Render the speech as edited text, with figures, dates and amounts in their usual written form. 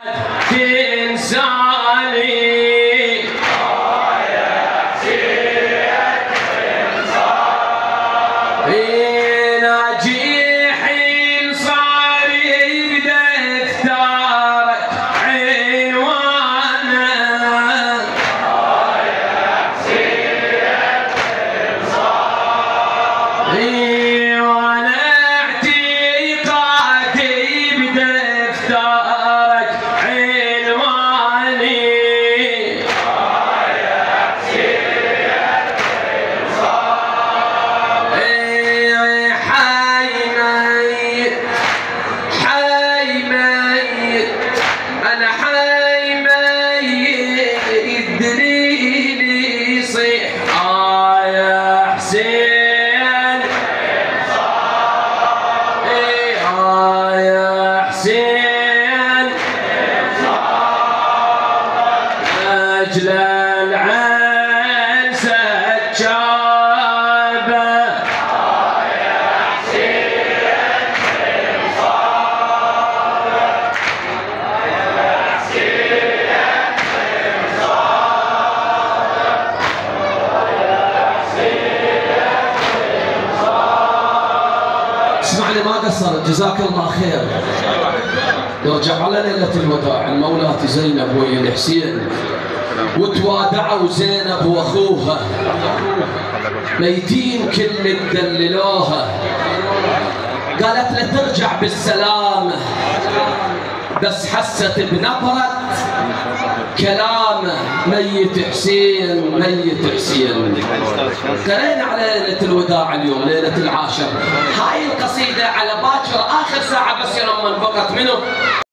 تنساني ناجي حين صار بدفترك عنوانا وانا اعتقادي بدفترك عنواني حي ميت حي ميت انا حي ميت الدليل يصيح يا حسين يا حسين اجل العين سجابه اسمع لي ما قصرت جزاك الله خير. نرجع على ليلة الوداع المولاتي زينب ويا الحسين وتوادعوا زينب واخوها ميتين كل تدللوها قالت له ترجع بالسلامة بس حست بنبرة كلامه ميت حسين ميت حسين. قرينا على ليلة الوداع اليوم ليلة العاشر. هاي القصيدة على باكر آخر ساعة بس يوم من فقط منه